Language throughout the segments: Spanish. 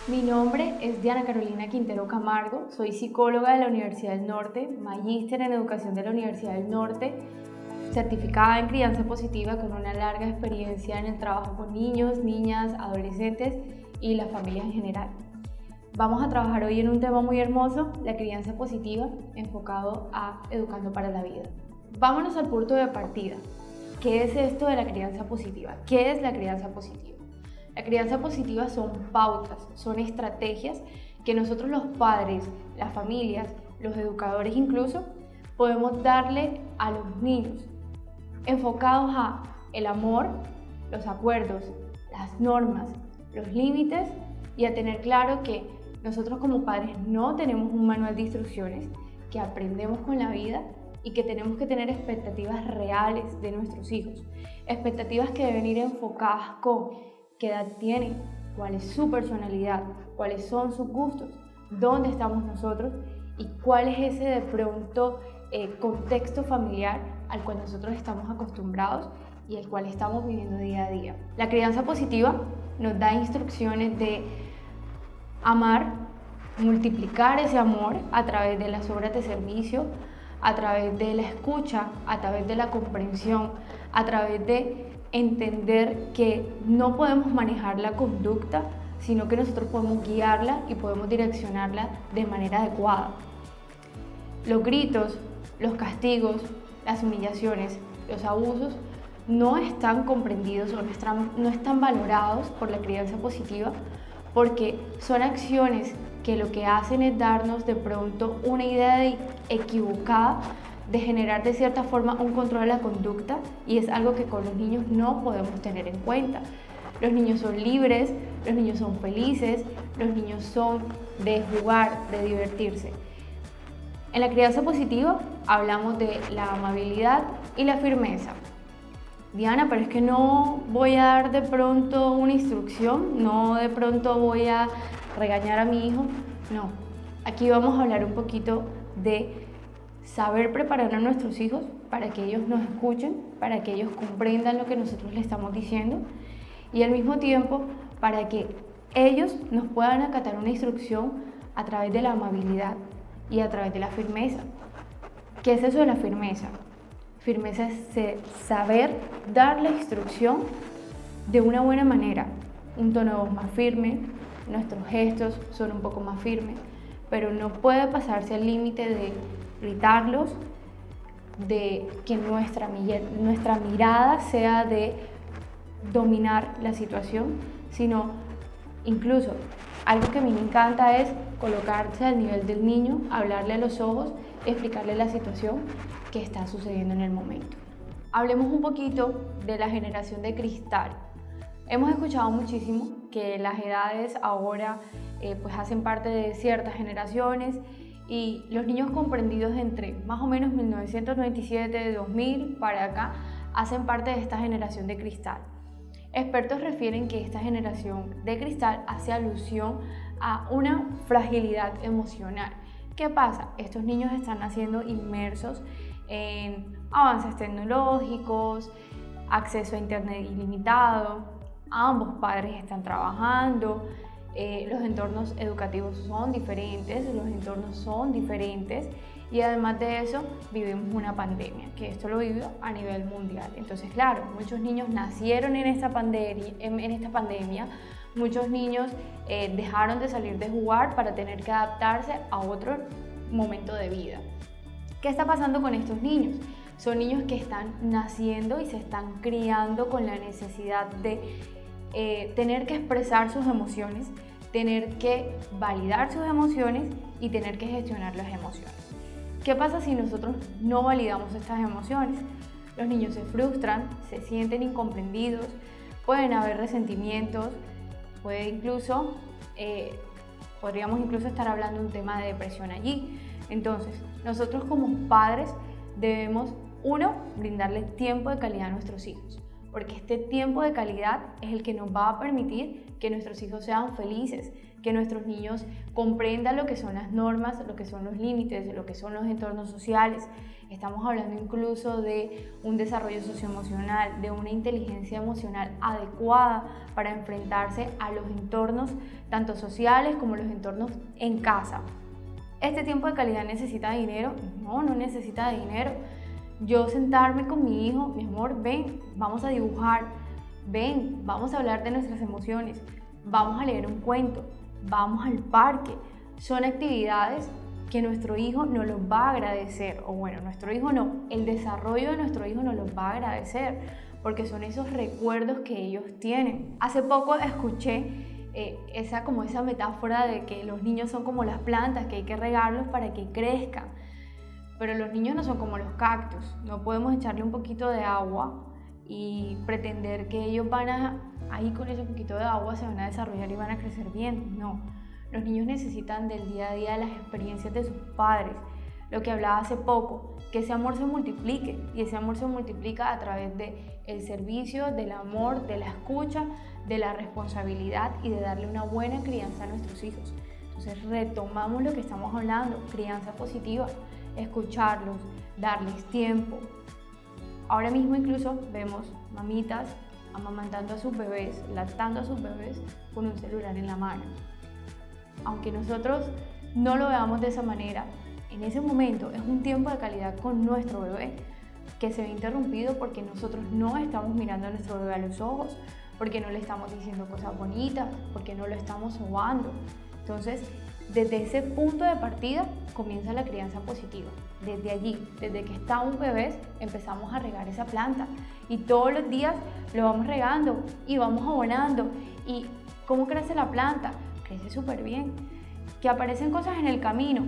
Mi nombre es Diana Carolina Quintero Camargo, soy psicóloga de la Universidad del Norte, magíster en educación de la Universidad del Norte, certificada en crianza positiva con una larga experiencia en el trabajo con niños, niñas, adolescentes y las familias en general. Vamos a trabajar hoy en un tema muy hermoso, la crianza positiva, enfocado a educando para la vida. Vámonos al punto de partida. ¿Qué es esto de la crianza positiva? ¿Qué es la crianza positiva? La crianza positiva son pautas, son estrategias que nosotros los padres, las familias, los educadores incluso, podemos darle a los niños, enfocados a el amor, los acuerdos, las normas, los límites y a tener claro que nosotros como padres no tenemos un manual de instrucciones, que aprendemos con la vida y que tenemos que tener expectativas reales de nuestros hijos, expectativas que deben ir enfocadas con qué edad tiene, cuál es su personalidad, cuáles son sus gustos, dónde estamos nosotros y cuál es ese de pronto contexto familiar al cual nosotros estamos acostumbrados y el cual estamos viviendo día a día. La crianza positiva nos da instrucciones de amar, multiplicar ese amor a través de las obras de servicio, a través de la escucha, a través de la comprensión, a través de entender que no podemos manejar la conducta, sino que nosotros podemos guiarla y podemos direccionarla de manera adecuada. Los gritos, los castigos, las humillaciones, los abusos no están comprendidos o no están valorados por la crianza positiva porque son acciones que lo que hacen es darnos de pronto una idea equivocada de generar de cierta forma un control de la conducta y es algo que con los niños no podemos tener en cuenta. Los niños son libres, los niños son felices, los niños son de jugar, de divertirse. En la crianza positiva hablamos de la amabilidad y la firmeza. Diana, pero es que no voy a dar de pronto una instrucción, no de pronto voy a regañar a mi hijo. No, aquí vamos a hablar un poquito de saber preparar a nuestros hijos para que ellos nos escuchen, para que ellos comprendan lo que nosotros les estamos diciendo y al mismo tiempo para que ellos nos puedan acatar una instrucción a través de la amabilidad y a través de la firmeza. ¿Qué es eso de la firmeza? Firmeza es saber dar la instrucción de una buena manera, un tono de voz más firme, nuestros gestos son un poco más firmes, pero no puede pasarse al límite de gritarlos, de que nuestra mirada sea de dominar la situación, sino incluso algo que a mí me encanta es colocarse al nivel del niño, hablarle a los ojos, explicarle la situación que está sucediendo en el momento. Hablemos un poquito de la generación de cristal. Hemos escuchado muchísimo que las edades ahora pues hacen parte de ciertas generaciones y los niños comprendidos entre más o menos 1997, 2000 para acá hacen parte de esta generación de cristal. Expertos refieren que esta generación de cristal hace alusión a una fragilidad emocional. ¿Qué pasa? Estos niños están naciendo inmersos en avances tecnológicos, acceso a internet ilimitado, ambos padres están trabajando, los entornos educativos son diferentes, y además de eso vivimos una pandemia, que esto lo vivió a nivel mundial. Entonces, claro, muchos niños nacieron en esta pandemia, muchos niños dejaron de salir de jugar para tener que adaptarse a otro momento de vida. ¿Qué está pasando con estos niños? Son niños que están naciendo y se están criando con la necesidad de tener que expresar sus emociones, tener que validar sus emociones y tener que gestionar las emociones. ¿Qué pasa si nosotros no validamos estas emociones? Los niños se frustran, se sienten incomprendidos, pueden haber resentimientos, podríamos incluso estar hablando de un tema de depresión allí. Entonces, nosotros como padres debemos, uno, brindarle tiempo de calidad a nuestros hijos, porque este tiempo de calidad es el que nos va a permitir que nuestros hijos sean felices, que nuestros niños comprendan lo que son las normas, lo que son los límites, lo que son los entornos sociales. Estamos hablando incluso de un desarrollo socioemocional, de una inteligencia emocional adecuada para enfrentarse a los entornos tanto sociales como los entornos en casa. ¿Este tiempo de calidad necesita dinero? No, no necesita dinero. Yo sentarme con mi hijo, mi amor, ven, vamos a dibujar, ven, vamos a hablar de nuestras emociones, vamos a leer un cuento, vamos al parque. Son actividades que nuestro hijo nos los va a agradecer, o bueno, nuestro hijo no, el desarrollo de nuestro hijo nos los va a agradecer, porque son esos recuerdos que ellos tienen. Hace poco escuché esa metáfora de que los niños son como las plantas, que hay que regarlos para que crezcan, pero los niños no son como los cactus, no podemos echarle un poquito de agua y pretender que ellos ahí con ese poquito de agua se van a desarrollar y van a crecer bien. No, los niños necesitan del día a día de las experiencias de sus padres, lo que hablaba hace poco, que ese amor se multiplique, y ese amor se multiplica a través del servicio, del amor, de la escucha, de la responsabilidad y de darle una buena crianza a nuestros hijos. Entonces retomamos lo que estamos hablando, crianza positiva, escucharlos, darles tiempo. Ahora mismo incluso vemos mamitas amamantando a sus bebés, lactando a sus bebés con un celular en la mano. Aunque nosotros no lo veamos de esa manera, en ese momento es un tiempo de calidad con nuestro bebé que se ve interrumpido porque nosotros no estamos mirando a nuestro bebé a los ojos, porque no le estamos diciendo cosas bonitas, porque no lo estamos sobando. Entonces, desde ese punto de partida comienza la crianza positiva. Desde allí, desde que está un bebé, empezamos a regar esa planta y todos los días lo vamos regando y vamos abonando. ¿Y cómo crece la planta? Crece súper bien. ¿Que aparecen cosas en el camino?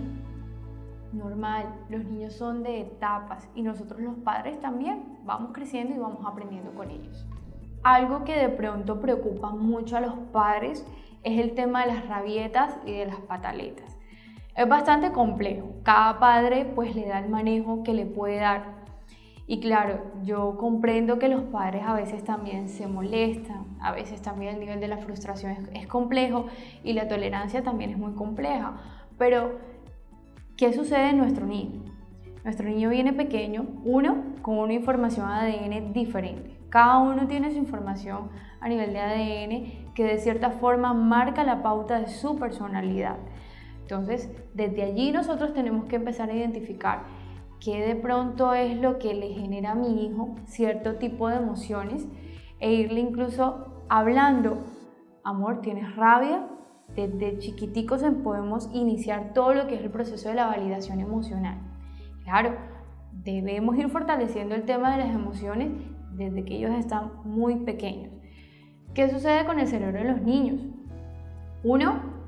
Normal, los niños son de etapas y nosotros los padres también vamos creciendo y vamos aprendiendo con ellos. Algo que de pronto preocupa mucho a los padres es el tema de las rabietas y de las pataletas. Es bastante complejo, cada padre pues le da el manejo que le puede dar. Y claro, yo comprendo que los padres a veces también se molestan, a veces también el nivel de la frustración es complejo y la tolerancia también es muy compleja. Pero, ¿qué sucede en nuestro niño? Nuestro niño viene pequeño, con una información ADN diferente. Cada uno tiene su información a nivel de ADN que de cierta forma marca la pauta de su personalidad. Entonces, desde allí nosotros tenemos que empezar a identificar qué de pronto es lo que le genera a mi hijo cierto tipo de emociones e irle incluso hablando, amor, ¿tienes rabia? Desde chiquiticos podemos iniciar todo lo que es el proceso de la validación emocional. Claro, debemos ir fortaleciendo el tema de las emociones desde que ellos están muy pequeños. ¿Qué sucede con el cerebro de los niños?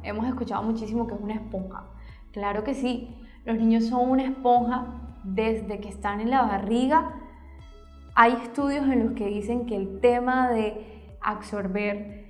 Hemos escuchado muchísimo que es una esponja. Claro que sí, los niños son una esponja desde que están en la barriga. Hay estudios en los que dicen que el tema de absorber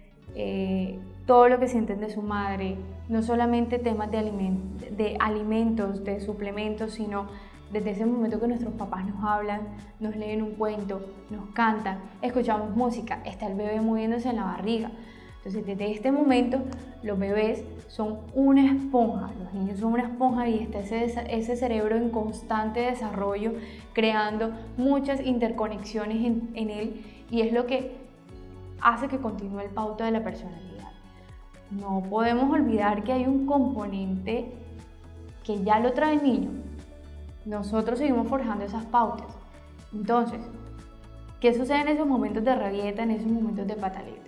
todo lo que sienten de su madre, no solamente temas de alimentos, de suplementos, sino desde ese momento que nuestros papás nos hablan, nos leen un cuento, nos cantan, escuchamos música, está el bebé moviéndose en la barriga. Entonces, desde este momento, los bebés son una esponja, los niños son una esponja y está ese cerebro en constante desarrollo, creando muchas interconexiones en él, y es lo que hace que continúe el pauta de la personalidad. No podemos olvidar que hay un componente que ya lo trae el niño. Nosotros seguimos forjando esas pautas. Entonces, ¿qué sucede en esos momentos de rabieta, en esos momentos de pataleta?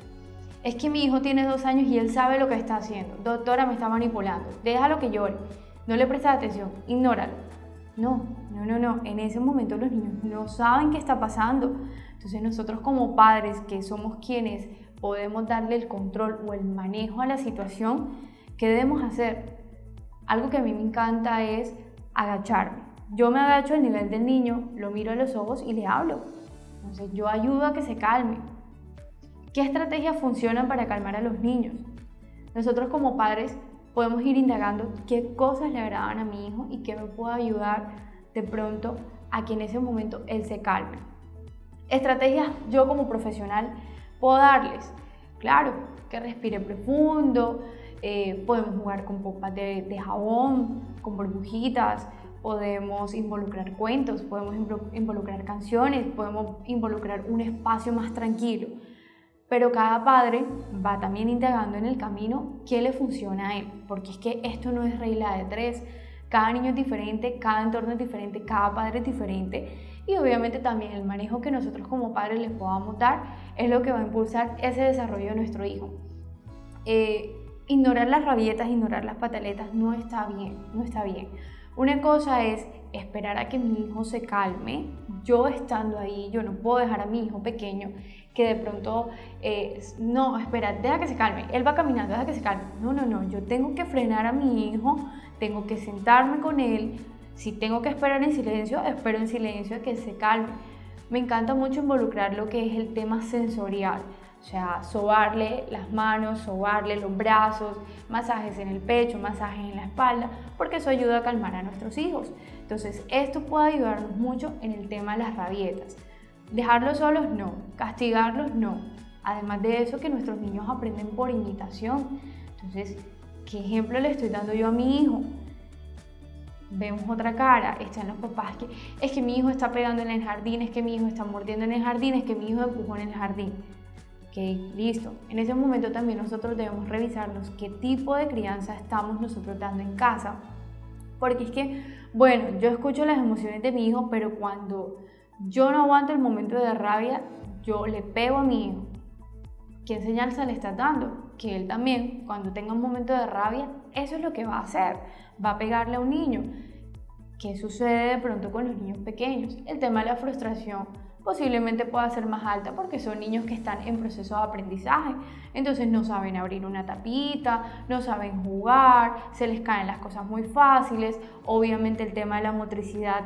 Es que mi hijo tiene 2 años y él sabe lo que está haciendo. Doctora, me está manipulando. Déjalo que llore. No le prestes atención. Ignóralo. No. En ese momento los niños no saben qué está pasando. Entonces nosotros como padres, que somos quienes podemos darle el control o el manejo a la situación, ¿qué debemos hacer? Algo que a mí me encanta es agacharme. Yo me agacho al nivel del niño, lo miro a los ojos y le hablo. Entonces yo ayudo a que se calme. ¿Qué estrategias funcionan para calmar a los niños? Nosotros como padres podemos ir indagando qué cosas le agradan a mi hijo y qué me puede ayudar de pronto a que en ese momento él se calme. Estrategias yo como profesional puedo darles, claro, que respire profundo, podemos jugar con pompas de jabón, con burbujitas, podemos involucrar cuentos, podemos involucrar canciones, podemos involucrar un espacio más tranquilo. Pero cada padre va también integrando en el camino qué le funciona a él, porque es que esto no es regla de tres. Cada niño es diferente, cada entorno es diferente, cada padre es diferente y obviamente también el manejo que nosotros como padres les podamos dar es lo que va a impulsar ese desarrollo de nuestro hijo. Ignorar las rabietas, ignorar las pataletas no está bien, no está bien. Una cosa es esperar a que mi hijo se calme, yo estando ahí, yo no puedo dejar a mi hijo pequeño que de pronto, no, espera, deja que se calme, él va caminando, deja que se calme. No, yo tengo que frenar a mi hijo, tengo que sentarme con él, si tengo que esperar en silencio, espero en silencio a que se calme. Me encanta mucho involucrar lo que es el tema sensorial, o sea, sobarle las manos, sobarle los brazos, masajes en el pecho, masajes en la espalda, porque eso ayuda a calmar a nuestros hijos. Entonces, esto puede ayudarnos mucho en el tema de las rabietas. Dejarlos solos, no. Castigarlos, no. Además de eso, que nuestros niños aprenden por imitación. Entonces, ¿qué ejemplo le estoy dando yo a mi hijo? Vemos otra cara, están los papás que es que mi hijo está pegando en el jardín, es que mi hijo está mordiendo en el jardín, es que mi hijo empujó en el jardín. Ok, listo. En ese momento también nosotros debemos revisarnos qué tipo de crianza estamos nosotros dando en casa. Porque es que, bueno, yo escucho las emociones de mi hijo, pero cuando yo no aguanto el momento de rabia, yo le pego a mi hijo. ¿Qué señal se le está dando? Que él también, cuando tenga un momento de rabia, eso es lo que va a hacer. Va a pegarle a un niño. ¿Qué sucede de pronto con los niños pequeños? El tema de la frustración posiblemente pueda ser más alta porque son niños que están en proceso de aprendizaje. Entonces no saben abrir una tapita, no saben jugar, se les caen las cosas muy fáciles. Obviamente el tema de la motricidad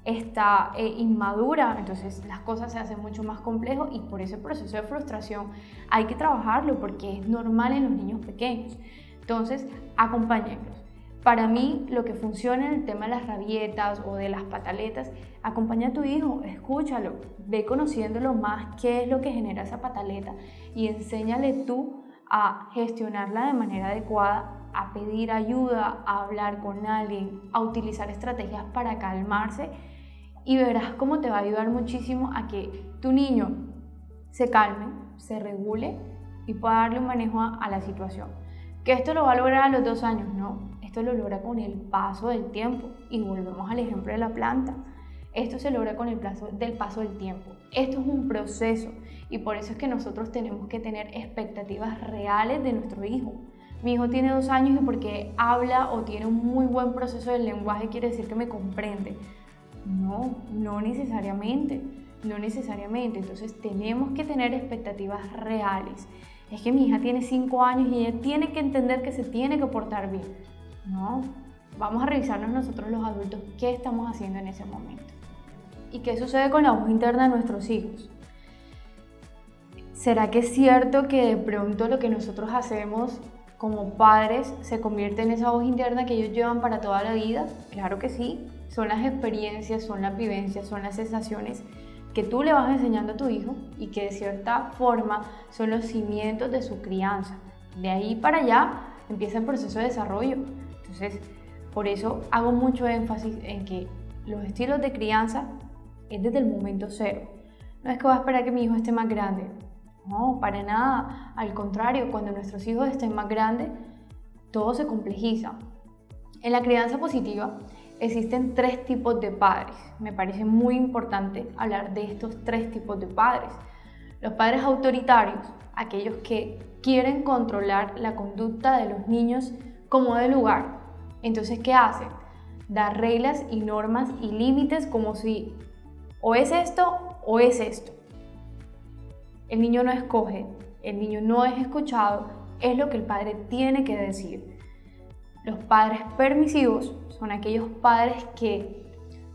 está inmadura, entonces las cosas se hacen mucho más complejo y por ese proceso de frustración hay que trabajarlo porque es normal en los niños pequeños. Entonces, acompáñenlos. Para mí, lo que funciona en el tema de las rabietas o de las pataletas, acompaña a tu hijo, escúchalo, ve conociéndolo más qué es lo que genera esa pataleta y enséñale tú a gestionarla de manera adecuada, a pedir ayuda, a hablar con alguien, a utilizar estrategias para calmarse y verás cómo te va a ayudar muchísimo a que tu niño se calme, se regule y pueda darle un manejo a la situación. ¿Que esto lo va a lograr a los 2 años? No, esto lo logra con el paso del tiempo y volvemos al ejemplo de la planta. Esto se logra con el paso del tiempo. Esto es un proceso y por eso es que nosotros tenemos que tener expectativas reales de nuestro hijo. Mi hijo tiene 2 años y porque habla o tiene un muy buen proceso del lenguaje quiere decir que me comprende. No necesariamente. Entonces tenemos que tener expectativas reales. Es que mi hija tiene 5 años y ella tiene que entender que se tiene que portar bien. No, vamos a revisarnos nosotros los adultos qué estamos haciendo en ese momento. ¿Y qué sucede con la voz interna de nuestros hijos? ¿Será que es cierto que de pronto lo que nosotros hacemos como padres se convierte en esa voz interna que ellos llevan para toda la vida? Claro que sí, son las experiencias, son las vivencias, son las sensaciones que tú le vas enseñando a tu hijo y que de cierta forma son los cimientos de su crianza. De ahí para allá empieza el proceso de desarrollo. Entonces, por eso hago mucho énfasis en que los estilos de crianza es desde el momento cero. No es que voy a esperar que mi hijo esté más grande. No, para nada. Al contrario, cuando nuestros hijos estén más grandes, todo se complejiza. En la crianza positiva existen 3 tipos de padres. Me parece muy importante hablar de estos 3 tipos de padres. Los padres autoritarios, aquellos que quieren controlar la conducta de los niños como de lugar. Entonces, ¿qué hacen? Dar reglas y normas y límites como si o es esto o es esto. El niño no escoge, el niño no es escuchado, es lo que el padre tiene que decir. Los padres permisivos son aquellos padres que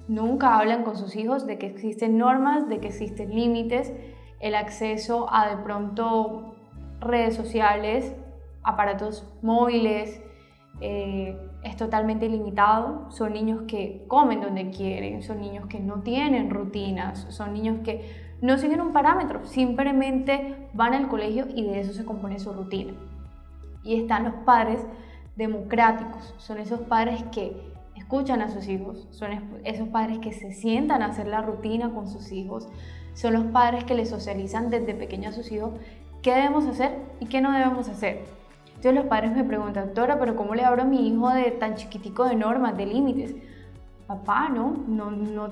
nunca hablan con sus hijos de que existen normas, de que existen límites, el acceso a de pronto redes sociales, aparatos móviles, es totalmente ilimitado. Son niños que comen donde quieren, son niños que no tienen rutinas, son niños que no siguen un parámetro, simplemente van al colegio y de eso se compone su rutina. Y están los padres democráticos, son esos padres que escuchan a sus hijos, son esos padres que se sientan a hacer la rutina con sus hijos, son los padres que les socializan desde pequeños a sus hijos qué debemos hacer y qué no debemos hacer. Entonces los padres me preguntan, doctora, pero ¿cómo le hablo a mi hijo de tan chiquitico de normas, de límites? Papá, no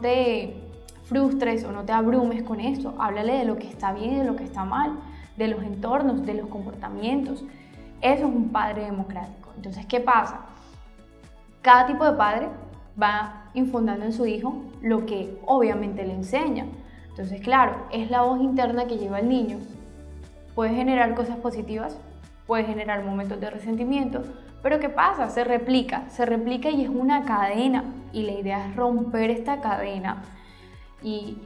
te frustres o no te abrumes con esto. Háblale de lo que está bien y de lo que está mal, de los entornos, de los comportamientos. Eso es un padre democrático. Entonces, ¿qué pasa? Cada tipo de padre va infundando en su hijo lo que obviamente le enseña. Entonces, claro, es la voz interna que lleva el niño. Puede generar cosas positivas, puede generar momentos de resentimiento, pero ¿qué pasa? Se replica y es una cadena. Y la idea es romper esta cadena y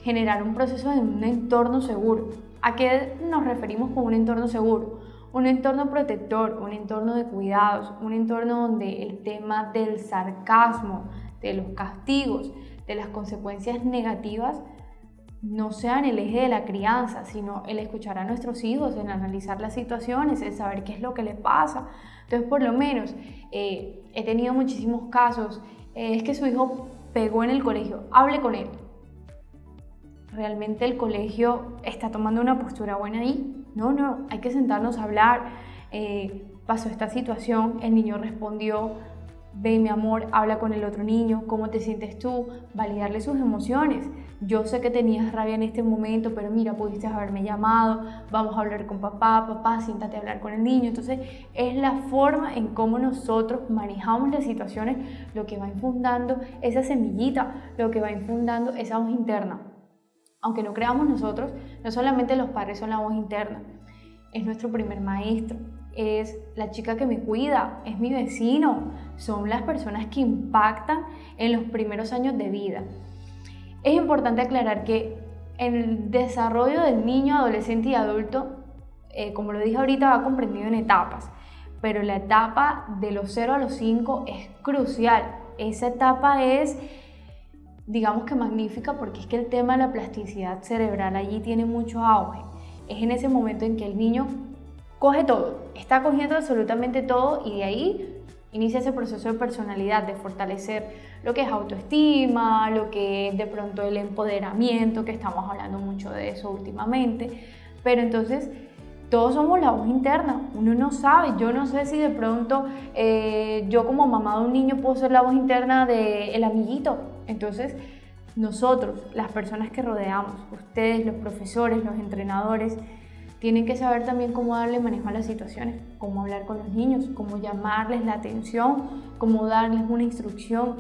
generar un proceso en un entorno seguro. ¿A qué nos referimos con un entorno seguro? Un entorno protector, un entorno de cuidados, un entorno donde el tema del sarcasmo, de los castigos, de las consecuencias negativas no sean el eje de la crianza, sino el escuchar a nuestros hijos, el analizar las situaciones, el saber qué es lo que les pasa. Entonces, por lo menos, he tenido muchísimos casos, es que su hijo pegó en el colegio, hable con él. ¿Realmente el colegio está tomando una postura buena ahí? No, hay que sentarnos a hablar. Pasó esta situación, el niño respondió, ve mi amor, habla con el otro niño, ¿cómo te sientes tú? Validarle sus emociones. Yo sé que tenías rabia en este momento, pero mira, pudiste haberme llamado, vamos a hablar con papá, siéntate a hablar con el niño. Entonces, es la forma en cómo nosotros manejamos las situaciones lo que va infundando esa semillita, lo que va infundando esa voz interna. Aunque no creamos nosotros, no solamente los padres son la voz interna, es nuestro primer maestro, es la chica que me cuida, es mi vecino, son las personas que impactan en los primeros años de vida. Es importante aclarar que en el desarrollo del niño, adolescente y adulto, como lo dije ahorita, va comprendido en etapas, pero la etapa de los 0 a los 5 es crucial. Esa etapa es, digamos que magnífica, porque es que el tema de la plasticidad cerebral allí tiene mucho auge. Es en ese momento en que el niño coge todo, está cogiendo absolutamente todo y de ahí inicia ese proceso de personalidad, de fortalecer lo que es autoestima, lo que es de pronto el empoderamiento, que estamos hablando mucho de eso últimamente. Pero entonces todos somos la voz interna, uno no sabe, yo no sé si de pronto yo como mamá de un niño puedo ser la voz interna del amiguito. Entonces nosotros, las personas que rodeamos, ustedes, los profesores, los entrenadores, tienen que saber también cómo darle manejo a las situaciones, cómo hablar con los niños, cómo llamarles la atención, cómo darles una instrucción.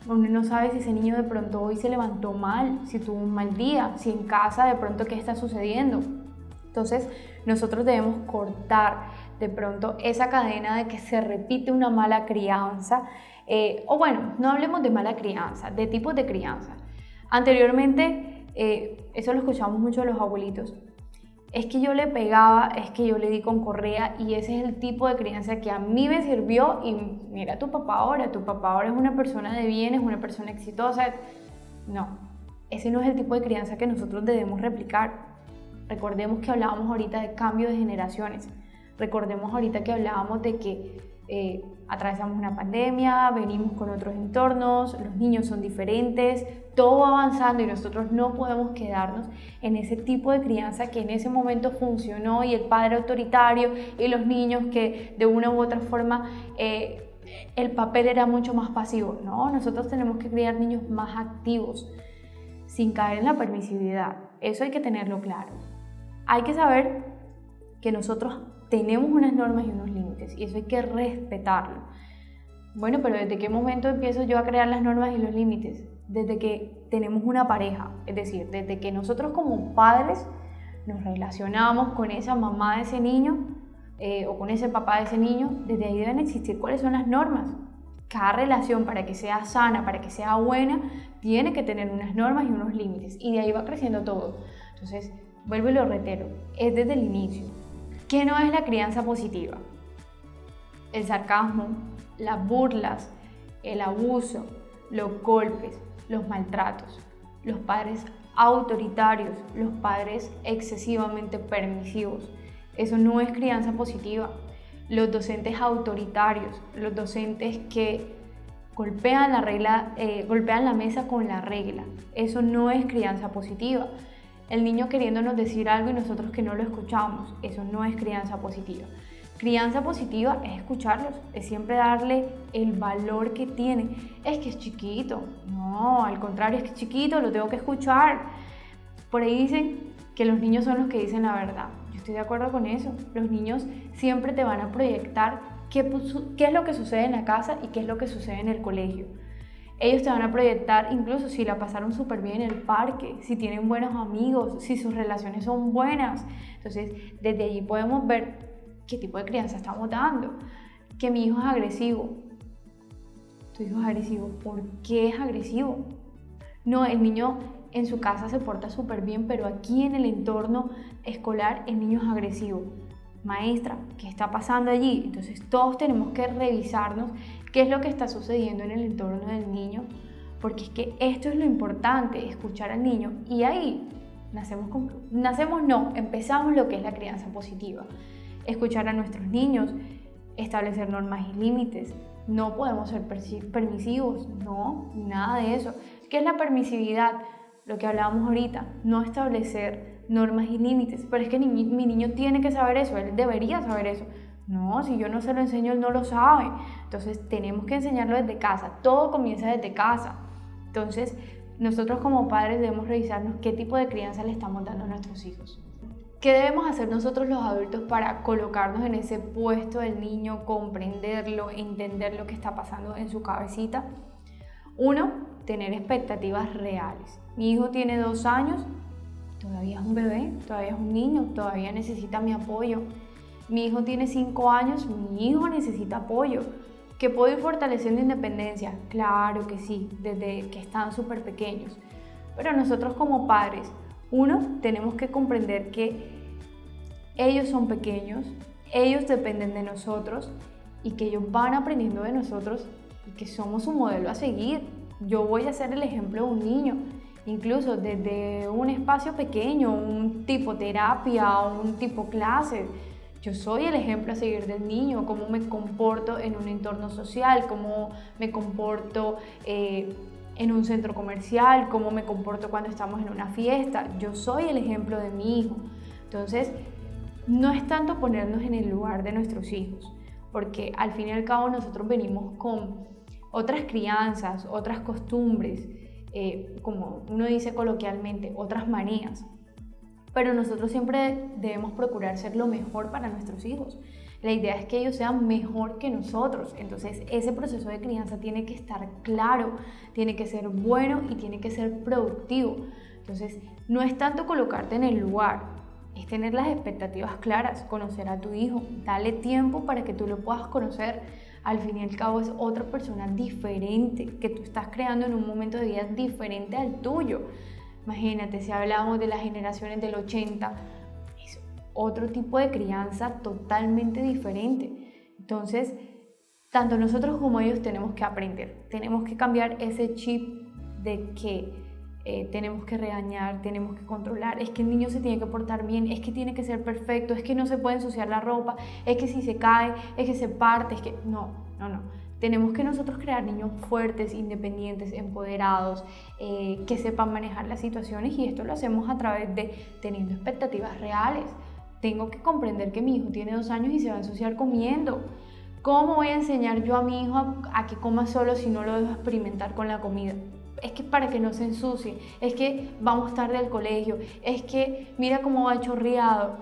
Uno no sabe si ese niño de pronto hoy se levantó mal, si tuvo un mal día, si en casa de pronto qué está sucediendo. Entonces nosotros debemos cortar de pronto esa cadena de que se repite una mala crianza, o bueno, no hablemos de mala crianza, de tipos de crianza. Anteriormente, eso lo escuchamos mucho de los abuelitos, es que yo le pegaba, es que yo le di con correa y ese es el tipo de crianza que a mí me sirvió y mira tu papá ahora es una persona de bien, es una persona exitosa. No, ese no es el tipo de crianza que nosotros debemos replicar. Recordemos que hablábamos ahorita de cambio de generaciones, recordemos ahorita que hablábamos de que atravesamos una pandemia, venimos con otros entornos, los niños son diferentes, todo va avanzando y nosotros no podemos quedarnos en ese tipo de crianza que en ese momento funcionó y el padre autoritario y los niños que de una u otra forma el papel era mucho más pasivo. No, nosotros tenemos que criar niños más activos sin caer en la permisividad, eso hay que tenerlo claro. Hay que saber que nosotros tenemos unas normas y unos límites y eso hay que respetarlo. Bueno, pero ¿desde qué momento empiezo yo a crear las normas y los límites? Desde que tenemos una pareja, es decir, desde que nosotros como padres nos relacionamos con esa mamá de ese niño o con ese papá de ese niño, desde ahí deben existir cuáles son las normas. Cada relación, para que sea sana, para que sea buena, tiene que tener unas normas y unos límites y de ahí va creciendo todo. Entonces, vuelvo y lo reitero, es desde el inicio. ¿Qué no es la crianza positiva? El sarcasmo, las burlas, el abuso, los golpes, los maltratos. los padres autoritarios, los padres excesivamente permisivos. Eso no es crianza positiva. Los docentes autoritarios, los docentes que golpean la mesa con la regla. Eso no es crianza positiva. El niño queriéndonos decir algo y nosotros que no lo escuchamos. Eso no es crianza positiva. Crianza positiva es escucharlos, es siempre darle el valor que tiene. Es que es chiquito. No, al contrario, es que es chiquito, lo tengo que escuchar. Por ahí dicen que los niños son los que dicen la verdad. Yo estoy de acuerdo con eso. Los niños siempre te van a proyectar qué es lo que sucede en la casa y qué es lo que sucede en el colegio. Ellos te van a proyectar incluso si la pasaron súper bien en el parque, si tienen buenos amigos, si sus relaciones son buenas. Entonces, desde allí podemos ver qué tipo de crianza estamos dando. Que mi hijo es agresivo. Tu hijo es agresivo. ¿Por qué es agresivo? No, el niño en su casa se porta súper bien, pero aquí en el entorno escolar el niño es agresivo. Maestra, ¿qué está pasando allí? Entonces todos tenemos que revisarnos qué es lo que está sucediendo en el entorno del niño, porque es que esto es lo importante, escuchar al niño, y ahí empezamos lo que es la crianza positiva. Escuchar a nuestros niños, establecer normas y límites. No podemos ser permisivos, no, nada de eso. ¿Qué es la permisividad? Lo que hablábamos ahorita, no establecer normas y límites. Pero es que mi niño tiene que saber eso, él debería saber eso. No, si yo no se lo enseño, él no lo sabe. Entonces tenemos que enseñarlo desde casa, todo comienza desde casa. Entonces nosotros como padres debemos revisarnos qué tipo de crianza le estamos dando a nuestros hijos. ¿Qué debemos hacer nosotros los adultos para colocarnos en ese puesto del niño, comprenderlo, entender lo que está pasando en su cabecita? 1, tener expectativas reales. Mi hijo tiene 2 años, todavía es un bebé, todavía es un niño, todavía necesita mi apoyo. Mi hijo tiene 5 años, mi hijo necesita apoyo. ¿Que puedo ir fortaleciendo independencia? Claro que sí, desde que están súper pequeños. Pero nosotros como padres, 1, tenemos que comprender que ellos son pequeños, ellos dependen de nosotros y que ellos van aprendiendo de nosotros y que somos un modelo a seguir. Yo voy a ser el ejemplo de un niño, incluso desde un espacio pequeño, un tipo terapia, un tipo clase. Yo soy el ejemplo a seguir del niño, cómo me comporto en un entorno social, cómo me comporto en un centro comercial, cómo me comporto cuando estamos en una fiesta. Yo soy el ejemplo de mi hijo. Entonces, no es tanto ponernos en el lugar de nuestros hijos, porque al fin y al cabo nosotros venimos con otras crianzas, otras costumbres, como uno dice coloquialmente, otras manías. Pero nosotros siempre debemos procurar ser lo mejor para nuestros hijos. La idea es que ellos sean mejor que nosotros. Entonces ese proceso de crianza tiene que estar claro, tiene que ser bueno y tiene que ser productivo. Entonces no es tanto colocarte en el lugar, es tener las expectativas claras, conocer a tu hijo, darle tiempo para que tú lo puedas conocer. Al fin y al cabo es otra persona diferente que tú estás creando en un momento de vida diferente al tuyo. Imagínate, si hablamos de las generaciones del 80, es otro tipo de crianza totalmente diferente. Entonces, tanto nosotros como ellos tenemos que aprender, tenemos que cambiar ese chip de que tenemos que regañar, tenemos que controlar, es que el niño se tiene que portar bien, es que tiene que ser perfecto, es que no se puede ensuciar la ropa, es que si se cae, es que se parte, es que no. Tenemos que nosotros crear niños fuertes, independientes, empoderados, que sepan manejar las situaciones, y esto lo hacemos a través de teniendo expectativas reales. Tengo que comprender que mi hijo tiene 2 años y se va a ensuciar comiendo. ¿Cómo voy a enseñar yo a mi hijo a que coma solo si no lo dejo experimentar con la comida? Es que para que no se ensucie, es que vamos tarde al colegio, es que mira cómo va chorreado.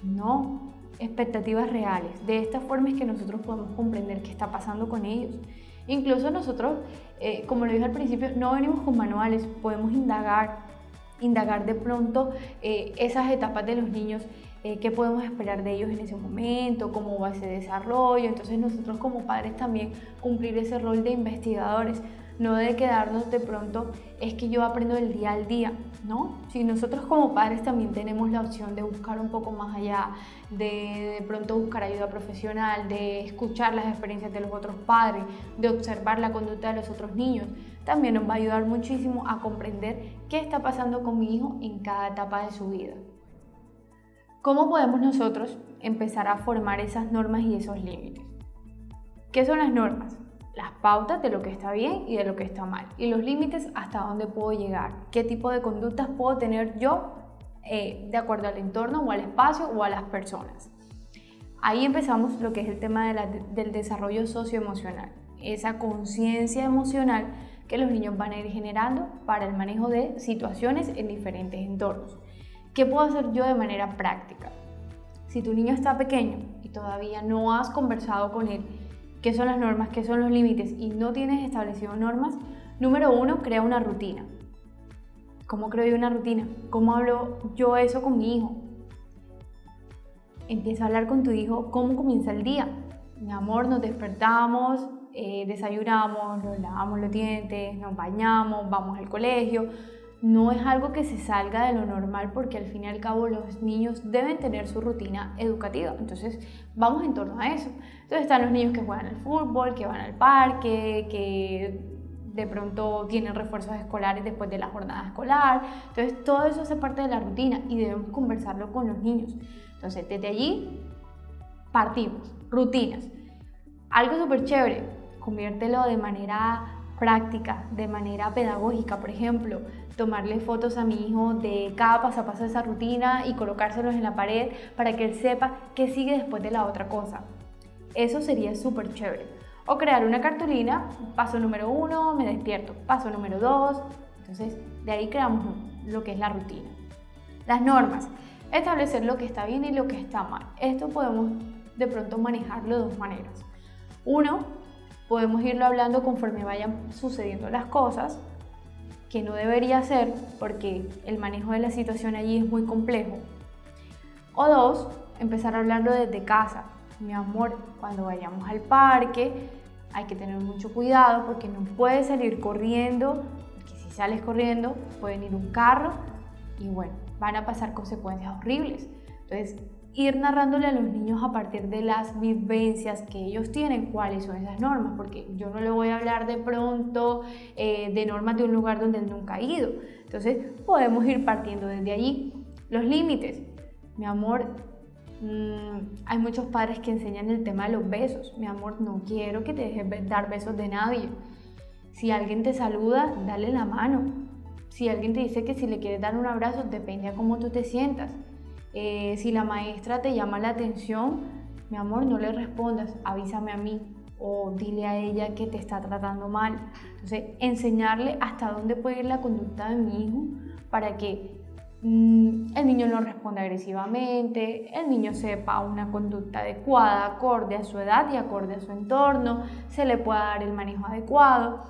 No, expectativas reales. De esta forma es que nosotros podemos comprender qué está pasando con ellos. Incluso nosotros, como lo dije al principio, no venimos con manuales, podemos indagar de pronto esas etapas de los niños, qué podemos esperar de ellos en ese momento, cómo va ese desarrollo. Entonces nosotros como padres también cumplir ese rol de investigadores. no de quedarnos de pronto, es que yo aprendo del día al día, ¿no? Si nosotros como padres también tenemos la opción de buscar un poco más allá, de pronto buscar ayuda profesional, de escuchar las experiencias de los otros padres, de observar la conducta de los otros niños, también nos va a ayudar muchísimo a comprender qué está pasando con mi hijo en cada etapa de su vida. ¿Cómo podemos nosotros empezar a formar esas normas y esos límites? ¿Qué son las normas? Las pautas de lo que está bien y de lo que está mal. Y los límites, hasta dónde puedo llegar. ¿Qué tipo de conductas puedo tener yo de acuerdo al entorno o al espacio o a las personas? Ahí empezamos lo que es el tema del desarrollo socioemocional. Esa conciencia emocional que los niños van a ir generando para el manejo de situaciones en diferentes entornos. ¿Qué puedo hacer yo de manera práctica? Si tu niño está pequeño y todavía no has conversado con él, ¿qué son las normas? ¿Qué son los límites? Y no tienes establecido normas, número 1, crea una rutina. ¿Cómo creo yo una rutina? ¿Cómo hablo yo eso con mi hijo? Empieza a hablar con tu hijo cómo comienza el día. Mi amor, nos despertamos, desayunamos, nos lavamos los dientes, nos bañamos, vamos al colegio. No es algo que se salga de lo normal porque al fin y al cabo los niños deben tener su rutina educativa. Entonces vamos en torno a eso. Entonces están los niños que juegan al fútbol, que van al parque, que de pronto tienen refuerzos escolares después de la jornada escolar. Entonces todo eso hace parte de la rutina y debemos conversarlo con los niños. Entonces desde allí partimos, rutinas. Algo súper chévere, conviértelo de manera práctica, de manera pedagógica. Por ejemplo, tomarle fotos a mi hijo de cada paso a paso de esa rutina y colocárselos en la pared para que él sepa qué sigue después de la otra cosa. Eso sería súper chévere. O crear una cartulina, paso número 1, me despierto, paso número 2. Entonces, de ahí creamos lo que es la rutina. Las normas, establecer lo que está bien y lo que está mal. Esto podemos de pronto manejarlo de dos maneras. Uno, podemos irlo hablando conforme vayan sucediendo las cosas, que no debería ser porque el manejo de la situación allí es muy complejo. O dos, empezar a hablarlo desde casa. Mi amor, cuando vayamos al parque hay que tener mucho cuidado porque no puedes salir corriendo, porque si sales corriendo puede venir un carro y bueno, van a pasar consecuencias horribles. Entonces, ir narrándole a los niños a partir de las vivencias que ellos tienen, cuáles son esas normas, porque yo no le voy a hablar de pronto de normas de un lugar donde él nunca ha ido. Entonces podemos ir partiendo desde allí. Los límites, mi amor, hay muchos padres que enseñan el tema de los besos. Mi amor, no quiero que te dejes dar besos de nadie. Si alguien te saluda, dale la mano. Si alguien te dice que si le quieres dar un abrazo, depende a cómo tú te sientas. Si la maestra te llama la atención, mi amor, no le respondas, avísame a mí o dile a ella que te está tratando mal. Entonces, enseñarle hasta dónde puede ir la conducta de mi hijo para que el niño no responda agresivamente, el niño sepa una conducta adecuada, acorde a su edad y acorde a su entorno, se le pueda dar el manejo adecuado.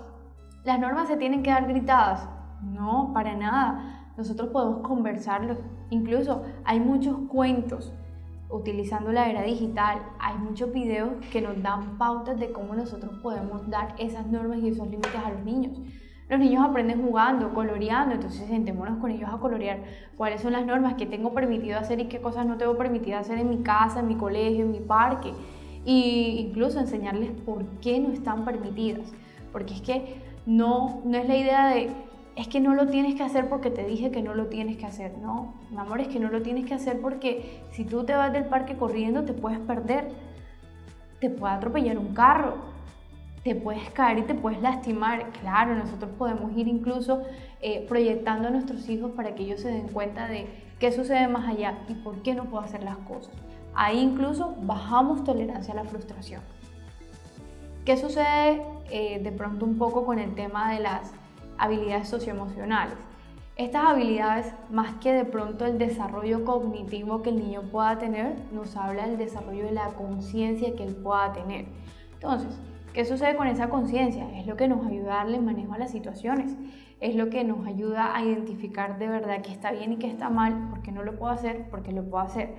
¿Las normas se tienen que dar gritadas? No, para nada. Nosotros podemos conversarlos. Incluso hay muchos cuentos utilizando la era digital. Hay muchos videos que nos dan pautas de cómo nosotros podemos dar esas normas y esos límites a los niños. Los niños aprenden jugando, coloreando, entonces sentémonos con ellos a colorear cuáles son las normas que tengo permitido hacer y qué cosas no tengo permitido hacer en mi casa, en mi colegio, en mi parque. Y incluso enseñarles por qué no están permitidas. Porque es que no es la idea de es que no lo tienes que hacer porque te dije que no lo tienes que hacer. No, mi amor, es que no lo tienes que hacer porque si tú te vas del parque corriendo te puedes perder, te puede atropellar un carro, te puedes caer y te puedes lastimar. Claro, nosotros podemos ir incluso proyectando a nuestros hijos para que ellos se den cuenta de qué sucede más allá y por qué no puedo hacer las cosas. Ahí incluso bajamos tolerancia a la frustración. ¿Qué sucede de pronto un poco con el tema de las habilidades socioemocionales? Estas habilidades, más que de pronto el desarrollo cognitivo que el niño pueda tener, nos habla del desarrollo de la conciencia que él pueda tener. Entonces, ¿qué sucede con esa conciencia? Es lo que nos ayuda a darle manejo a las situaciones, es lo que nos ayuda a identificar de verdad qué está bien y qué está mal, por qué no lo puedo hacer, por qué lo puedo hacer.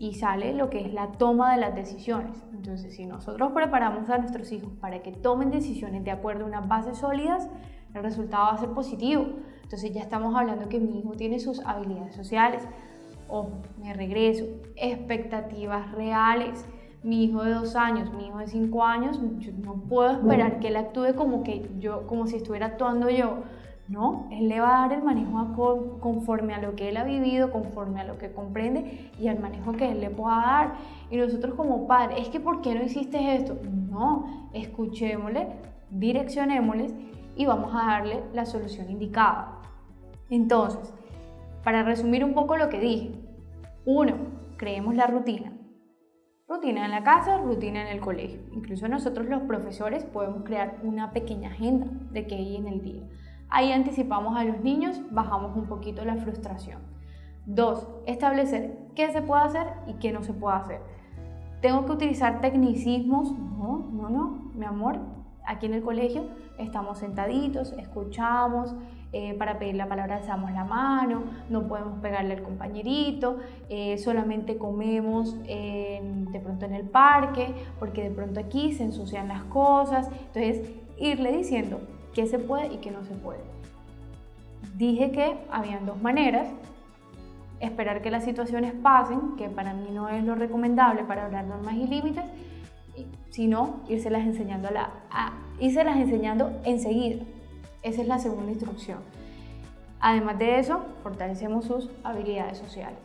y sale lo que es la toma de las decisiones. Entonces, si nosotros preparamos a nuestros hijos para que tomen decisiones de acuerdo a unas bases sólidas, el resultado va a ser positivo. Entonces ya estamos hablando que mi hijo tiene sus habilidades sociales. Ojo, me regreso, expectativas reales. Mi hijo de 2 años, mi hijo de 5 años, yo no puedo esperar que él actúe como si estuviera actuando yo. No, él le va a dar el manejo conforme a lo que él ha vivido, conforme a lo que comprende y al manejo que él le pueda dar. Y nosotros como padres, es que ¿por qué no hiciste esto? No, escuchémosle, direccionémosles y vamos a darle la solución indicada. Entonces, para resumir un poco lo que dije, 1, creemos la rutina. Rutina en la casa, rutina en el colegio. Incluso nosotros los profesores podemos crear una pequeña agenda de qué hay en el día. Ahí anticipamos a los niños, bajamos un poquito la frustración. 2, establecer qué se puede hacer y qué no se puede hacer. ¿Tengo que utilizar tecnicismos? No, mi amor. Aquí en el colegio estamos sentaditos, escuchamos, para pedir la palabra alzamos la mano, no podemos pegarle al compañerito, solamente comemos de pronto en el parque, porque de pronto aquí se ensucian las cosas. Entonces, irle diciendo qué se puede y qué no se puede. Dije que habían 2 maneras: esperar que las situaciones pasen, que para mí no es lo recomendable para hablar normas y límites, sino irselas enseñando enseguida. Esa es la segunda instrucción. Además de eso, fortalecemos sus habilidades sociales.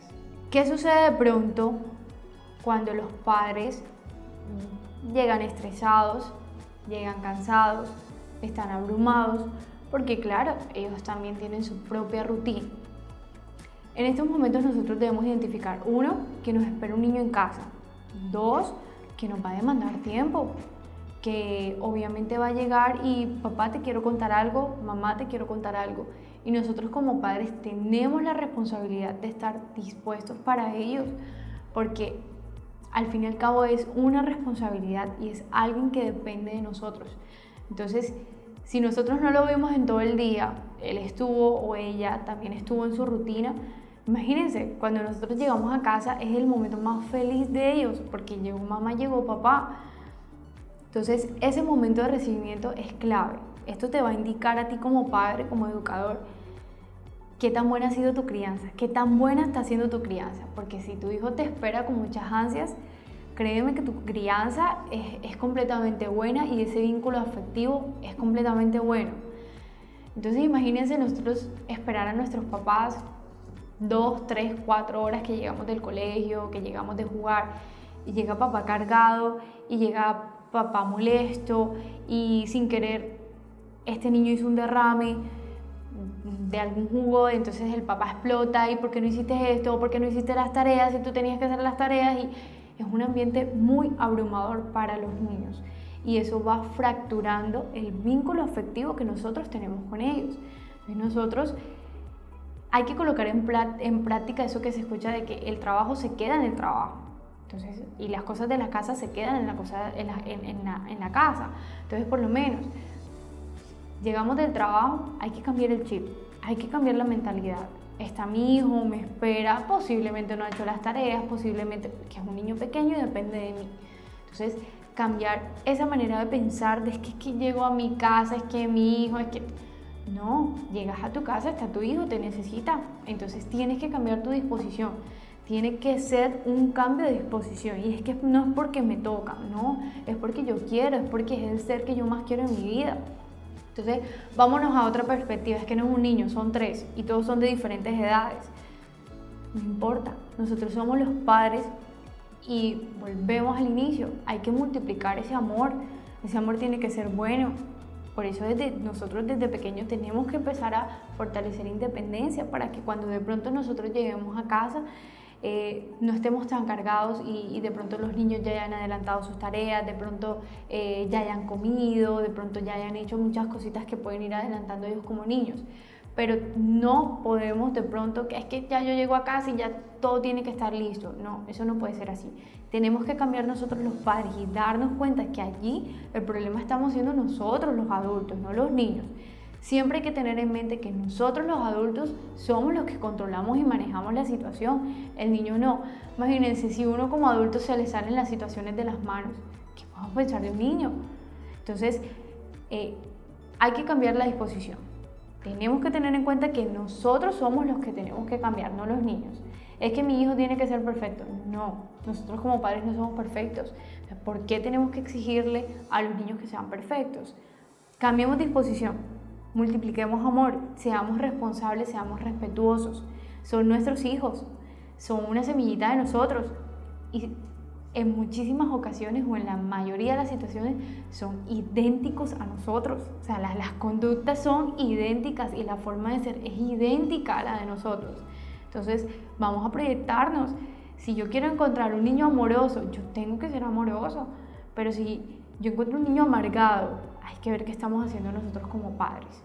¿Qué sucede de pronto cuando los padres llegan estresados, llegan cansados, están abrumados? Porque claro, ellos también tienen su propia rutina. En estos momentos nosotros debemos identificar: 1, que nos espera un niño en casa; 2, que nos va a demandar tiempo, que obviamente va a llegar y papá te quiero contar algo, mamá te quiero contar algo. Y nosotros como padres tenemos la responsabilidad de estar dispuestos para ellos, porque al fin y al cabo es una responsabilidad y es alguien que depende de nosotros. Entonces, si nosotros no lo vemos en todo el día, él estuvo o ella también estuvo en su rutina, imagínense, cuando nosotros llegamos a casa es el momento más feliz de ellos, porque llegó mamá, llegó papá. Entonces, ese momento de recibimiento es clave. Esto te va a indicar a ti como padre, como educador, qué tan buena ha sido tu crianza, qué tan buena está siendo tu crianza. Porque si tu hijo te espera con muchas ansias, créeme que tu crianza es completamente buena y ese vínculo afectivo es completamente bueno. Entonces, imagínense nosotros esperar a nuestros papás 2, 3, 4 horas que llegamos del colegio, que llegamos de jugar, y llega papá cargado, y llega papá molesto, y sin querer este niño hizo un derrame de algún jugo, entonces el papá explota: ¿y por qué no hiciste esto? ¿Por qué no hiciste las tareas? Si tú tenías que hacer las tareas. Y es un ambiente muy abrumador para los niños, y eso va fracturando el vínculo afectivo que nosotros tenemos con ellos. Entonces nosotros hay que colocar en práctica eso que se escucha de que el trabajo se queda en el trabajo. Entonces, y las cosas de la casa se quedan en la casa. Entonces, por lo menos, llegamos del trabajo, hay que cambiar el chip, hay que cambiar la mentalidad. Está mi hijo, me espera, posiblemente no ha hecho las tareas, posiblemente que es un niño pequeño y depende de mí. Entonces, cambiar esa manera de pensar de que es que llego a mi casa, es que mi hijo, es que... No, llegas a tu casa, está tu hijo, te necesita. Entonces tienes que cambiar tu disposición. Tiene que ser un cambio de disposición. Y es que no es porque me toca, no, es porque yo quiero, es porque es el ser que yo más quiero en mi vida. Entonces, vámonos a otra perspectiva. Es que no es un niño, son 3 y todos son de diferentes edades. No importa, nosotros somos los padres y volvemos al inicio. Hay que multiplicar ese amor. Ese amor tiene que ser bueno. Por eso nosotros desde pequeños tenemos que empezar a fortalecer independencia para que cuando de pronto nosotros lleguemos a casa no estemos tan cargados y de pronto los niños ya hayan adelantado sus tareas, de pronto ya hayan comido, de pronto ya hayan hecho muchas cositas que pueden ir adelantando ellos como niños. Pero no podemos de pronto, que es que ya yo llego a casa y ya todo tiene que estar listo. No, eso no puede ser así. Tenemos que cambiar nosotros los padres y darnos cuenta que allí el problema estamos siendo nosotros los adultos, no los niños. Siempre hay que tener en mente que nosotros los adultos somos los que controlamos y manejamos la situación, el niño no. Imagínense, si uno como adulto se le salen las situaciones de las manos, ¿qué vamos a pensar de un niño? Entonces, hay que cambiar la disposición. Tenemos que tener en cuenta que nosotros somos los que tenemos que cambiar, no los niños. Es que mi hijo tiene que ser perfecto. No, nosotros como padres no somos perfectos. ¿Por qué tenemos que exigirle a los niños que sean perfectos? Cambiemos disposición, multipliquemos amor, seamos responsables, seamos respetuosos. Son nuestros hijos, son una semillita de nosotros. Y en muchísimas ocasiones o en la mayoría de las situaciones son idénticos a nosotros. O sea, las conductas son idénticas y la forma de ser es idéntica a la de nosotros. Entonces, vamos a proyectarnos. Si yo quiero encontrar un niño amoroso, yo tengo que ser amoroso. Pero si yo encuentro un niño amargado, hay que ver qué estamos haciendo nosotros como padres.